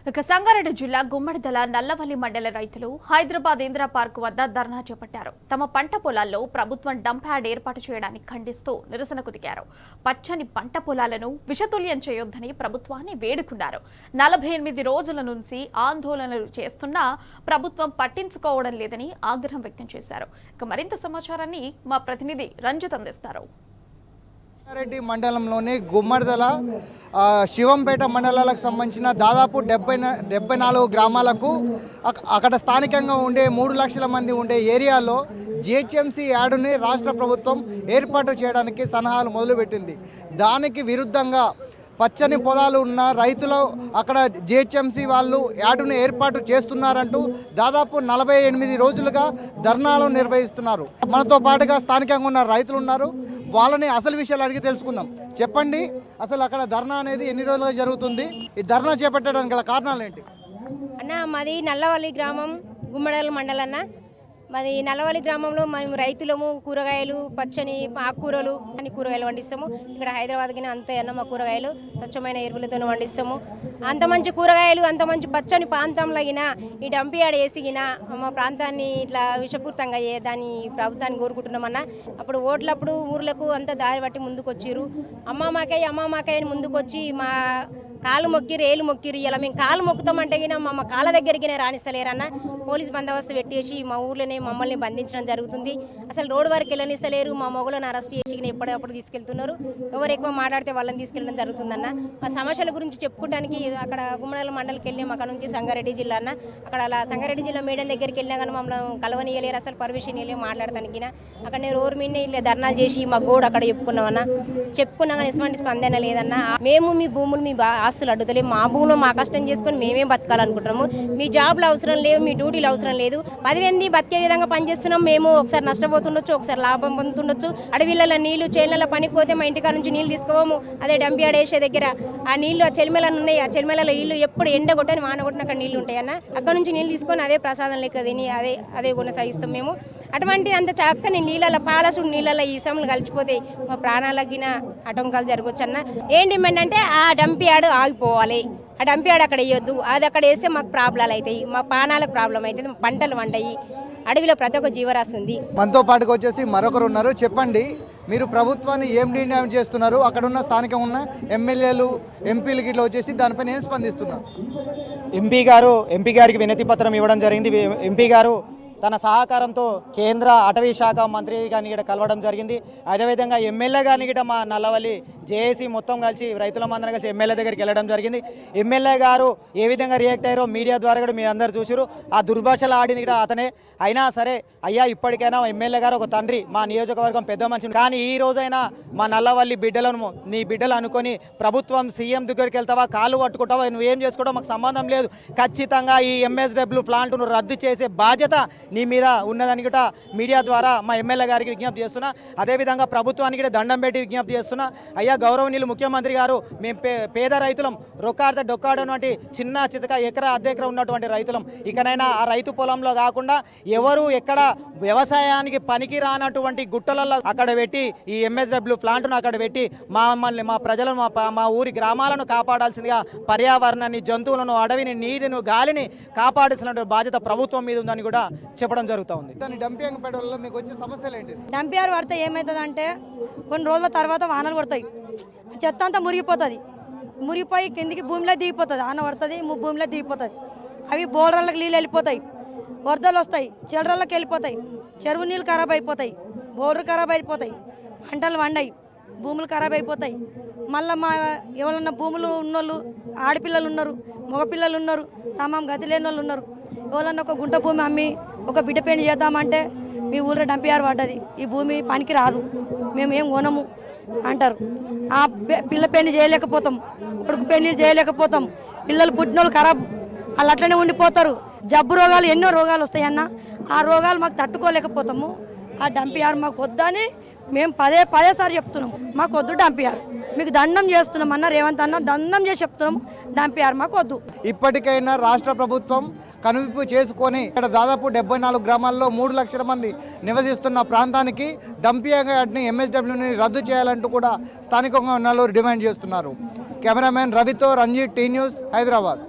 సంగారెడ్డి జిల్లా గుమ్మడిదల నల్లవల్లి మండల రైతులు హైదరాబాద్ ఇందిరా పార్క్ వద్ద ధర్నా చేపట్టారు. తమ పంట పొలాల్లో ప్రభుత్వం డంప్ యార్డ్ ఏర్పాటు చేయడానికి ఖండిస్తూ నిరసనకు దిగారు. పచ్చని పంట పొలాలను విషతుల్యం చేయొద్దని ప్రభుత్వాన్ని వేడుకున్నారు. 48 రోజుల నుంచి ఆందోళనలు చేస్తున్నా ప్రభుత్వం పట్టించుకోవడం లేదని ఆగ్రహం వ్యక్తం చేశారు. మరింత సమాచారాన్ని మా ప్రతినిధి రంజిత్ అందిస్తారు. సంగారెడ్డి మండలంలోని గుమ్మడిదల శివంపేట మండలాలకు సంబంధించిన దాదాపు 74 గ్రామాలకు అక్కడ స్థానికంగా ఉండే 3 లక్షల మంది ఉండే ఏరియాలో జిహెచ్ఎంసీ యార్డుని రాష్ట్ర ప్రభుత్వం ఏర్పాటు చేయడానికి సన్నాహాలు మొదలుపెట్టింది. దానికి విరుద్ధంగా పచ్చని పొలాలు ఉన్న రైతులు అక్కడ జిహెచ్ఎంసీ వాళ్ళు యార్డును ఏర్పాటు చేస్తున్నారంటూ దాదాపు 48 రోజులుగా ధర్నాలు నిర్వహిస్తున్నారు. మనతో పాటుగా స్థానికంగా ఉన్న రైతులు ఉన్నారు. వాళ్ళని అసలు విషయాలు అడిగి తెలుసుకుందాం. చెప్పండి, అసలు అక్కడ ధర్నా అనేది ఎన్ని రోజులుగా జరుగుతుంది? ఈ ధర్నా చేపట్టడానికి గల కారణాలు ఏంటి? అన్న, మాది నల్లవల్లి గ్రామం, గుమ్మడల మండలన్న. మాది నల్లవల్లి గ్రామంలో మేము రైతులము. కూరగాయలు, పచ్చని ఆకుకూరలు అన్ని కూరగాయలు పండిస్తాము. ఇక్కడ హైదరాబాద్కి అంతే అన్న మా కూరగాయలు స్వచ్ఛమైన ఎరువులతో పండిస్తాము. అంత మంచి కూరగాయలు, అంత మంచి పచ్చని ప్రాంతంలో అయినా ఈ డంప్ యార్డ్ వేసిగినా మా ప్రాంతాన్ని ఇట్లా విషపూరితంగా దాన్ని ప్రభుత్వాన్ని కోరుకుంటున్నామన్న. అప్పుడు ఓట్లప్పుడు ఊర్లకు అంతా దారి పట్టి ముందుకు వచ్చిర్రు. అమ్మ మాకాయ అని ముందుకు వచ్చి మా కాలు మొక్కిరు, ఏలు మొక్కిరు. ఇలా మేము కాలు మొక్కుతామంటే మా కాళ్ళ దగ్గరికి రాణిస్తలేరన్న. పోలీస్ బందోబస్తు పెట్టేసి మా ఊర్లోనే మమ్మల్ని బంధించడం జరుగుతుంది. అసలు రోడ్డు వరకు వెళ్ళనిస్తలేరు. మా మొగలను అరెస్ట్ చేసి ఎప్పటికప్పుడు తీసుకెళ్తున్నారు. ఎవరు ఎక్కువ మాట్లాడితే వాళ్ళని తీసుకెళ్ళడం జరుగుతుందన్న. మా సమస్యల గురించి చెప్పుకోవడానికి అక్కడ గుమ్మడల మండలికి వెళ్ళి అక్కడ నుంచి సంగారెడ్డి జిల్లా అన్న. అక్కడ అలా సంగారెడ్డి జిల్లా మేడం దగ్గరికి వెళ్ళినా కానీ మమ్మల్ని కలవనియలేరు, అసలు పర్మిషన్ ఇవ్వలేరు మాట్లాడటానికి. అక్కడ నేను రోడ్డు మీదనే ఇలా ధర్నాలు చేసి మా గోడు అక్కడ చెప్పుకున్నా కానీ ఎటువంటి స్పందన లేదన్న. మేము మీ భూములు, మీ ఆస్తులు అడ్డుతలేము. మా భూములు మా కష్టం చేసుకొని మేమే బతకాలనుకుంటున్నాము. మీ జాబ్లు అవసరం లేవు, మీ డ్యూటీలు అవసరం లేదు. 10 మంది బతికే విధంగా పనిచేస్తున్నాం. మేము ఒకసారి నష్టపోతుండొచ్చు, ఒకసారి లాభం పొందుతుండొచ్చు. అడవిలలో నీళ్లు, చేనులలో పనికి పోతే మా ఇంటికాడ నుంచి నీళ్ళు తీసుకోము. అదే డంప్ యార్డ్ వేసే దగ్గర ఆ నీళ్లు, ఆ చెలిమెలను ఉన్నాయి. ఆ చెలిమెలలో నీళ్లు ఎప్పుడు ఎండ కొట్టని వాన కొట్టిన అక్కడ నీళ్లు ఉంటాయన్న. అక్కడ నుంచి నీళ్ళు తీసుకొని అదే ప్రసాదం లెక్క తిని అదే కొనసాగిస్తాం మేము. అటువంటి అంత చక్కని నీళ్ళ, పాలసుడు నీళ్ళలో ఈ సమలు కలిసిపోతే మా ప్రాణాలగిన ఆటంకాలు జరగవచ్చు అన్న. ఏం డిమాండ్ అంటే ఆ డంప్ యార్డ్ ఆగిపోవాలి. ఆ డంప్ యార్డ్ అక్కడ వేయొద్దు. అది అక్కడ వేస్తే మాకు ప్రాబ్లాలు అవుతాయి, మా ప్రాణాలకు ప్రాబ్లం అవుతుంది, మా పంటలు వండాయి. అడవిలో ప్రతి ఒక్క జీవరాశి ఉంది. మనతో పాటుకు వచ్చేసి మరొకరు ఉన్నారు. చెప్పండి, మీరు ప్రభుత్వాన్ని ఏం నిర్ణయం చేస్తున్నారు? అక్కడ ఉన్న స్థానికంగా ఉన్న ఎమ్మెల్యేలు, ఎంపీలకి ఇట్లా వచ్చేసి దానిపైన ఏం స్పందిస్తున్నారు? ఎంపీ గారికి వినతి పత్రం ఇవ్వడం జరిగింది. ఎంపీ గారు తన సహకారంతో కేంద్ర అటవీ శాఖ మంత్రి గారిని ఇక్కడ కలవడం జరిగింది. అదేవిధంగా ఎమ్మెల్యే గారిని గిట్ట మా నల్లవల్లి జేఏసీ మొత్తం కలిసి రైతులమందరం కలిసి ఎమ్మెల్యే దగ్గరికి వెళ్ళడం జరిగింది. ఎమ్మెల్యే గారు ఏ విధంగా రియాక్ట్ అయ్యారో మీడియా ద్వారా కూడా మీ అందరు చూసారు. ఆ దుర్భాషలు ఆడింది కూడా అతనే. అయినా సరే అయ్యా, ఇప్పటికైనా ఎమ్మెల్యే గారు ఒక తండ్రి, మా నియోజకవర్గం పెద్ద మనిషి. కానీ ఈ రోజైనా మా నల్లవల్లి బిడ్డలను, నీ బిడ్డలు అనుకొని ప్రభుత్వం సీఎం దగ్గరికి వెళ్తావా, కాలు పట్టుకుంటావా, నువ్వేం చేసుకోవడం మాకు సంబంధం లేదు. ఖచ్చితంగా ఈ ఎంఎస్డబ్ల్యూ ప్లాంట్ను రద్దు చేసే బాధ్యత నీ మీద ఉన్నదని కూడా మీడియా ద్వారా మా ఎమ్మెల్యే గారికి విజ్ఞప్తి చేస్తున్నా. అదేవిధంగా ప్రభుత్వానికి దండం పెట్టి విజ్ఞప్తి చేస్తున్నా. అయ్యా గౌరవనీయులు ముఖ్యమంత్రి గారు, మేము పేద రైతులం, రొక్కాడితే డొక్కాడనటువంటి చిన్న చితక ఎకరా అద్దెకరా ఉన్నటువంటి రైతులం. ఇకనైనా ఆ రైతు పొలంలో కాకుండా ఎవరు ఎక్కడ వ్యవసాయానికి పనికి రానటువంటి గుట్టలలో అక్కడ పెట్టి ఈ ఎంఎస్డబ్ల్యూ ప్లాంట్ను అక్కడ పెట్టి మమ్మల్ని, మా ప్రజలను, మా ఊరి గ్రామాలను కాపాడాల్సిందిగా, పర్యావరణాన్ని, జంతువులను, అడవిని, నీరును, గాలిని కాపాడాల్సిన బాధ్యత ప్రభుత్వం మీద ఉందని కూడా చెప్పడం జరుగుతూ ఉంది. డంప్ యార్డ్ పడడం వల్ల మీకు వచ్చే సమస్యలు ఏంటి? డంప్ యార్డ్ పడితే ఏమవుతుందంటే కొన్ని రోజుల తర్వాత వానలు పడతాయి, చెత్త అంతా మురిగిపోతుంది. మురిగిపోయి కిందికి భూమిలో దిగిపోతుంది. వాన పడుతుంది, భూమిలో దిగిపోతుంది. అవి బోర్రలకు నీళ్ళు వెళ్ళిపోతాయి, వరదలు వస్తాయి, చెలరళ్ళకి వెళ్ళిపోతాయి, చెరువు నీళ్ళు ఖరాబ్ అయిపోతాయి, బోర్లు ఖరాబ్ అయిపోతాయి, పంటలు వండాయి, భూములు ఖరాబ్ అయిపోతాయి. మళ్ళీ మా ఎవరన్నా భూములు ఉన్నోళ్ళు, ఆడపిల్లలు ఉన్నారు, మగపిల్లలు ఉన్నారు, తమాం గతి లేని వాళ్ళు ఉన్నారు. ఎవరన్నా ఒక గుంట భూమి అమ్మి ఒక బిడ్డ పెళ్లి చేద్దామంటే మీ ఊళ్ళో డంప్ యార్డ్ పడ్డది, ఈ భూమి పనికి రాదు, మేము ఏం కొనము అంటారు. ఆ పిల్ల పెళ్లి చేయలేకపోతాం, కొడుకు పెళ్లి చేయలేకపోతాం, పిల్లలు పుట్టినోళ్ళు ఖరాబ్, వాళ్ళు అట్లనే ఉండిపోతారు. జబ్బు రోగాలు, ఎన్నో రోగాలు వస్తాయన్న. ఆ రోగాలు మాకు తట్టుకోలేకపోతాము. ఆ డంప్ యార్డ్ మాకు వద్దని మేము పదే సారి చెప్తున్నాం. మాకు వద్దు డంప్ యార్డ్, మీకు దండం చేస్తున్నాం అన్న, రేవంత్ అన్న దండం చేసి చెప్తున్నాం, డంప్ యార్డ్ మాకు వద్దు. ఇప్పటికైనా రాష్ట్ర ప్రభుత్వం కనువిప్పు చేసుకొని ఇక్కడ దాదాపు 74 గ్రామాల్లో 3 లక్షల మంది నివసిస్తున్న ప్రాంతానికి డంప్ యార్డ్ని, ఎంఎస్డబ్ల్యూని రద్దు చేయాలంటూ కూడా స్థానికంగా ఉన్న వాళ్ళు డిమాండ్ చేస్తున్నారు. కెమెరామెన్ రవితో రంజిత్, టీ న్యూస్, హైదరాబాద్.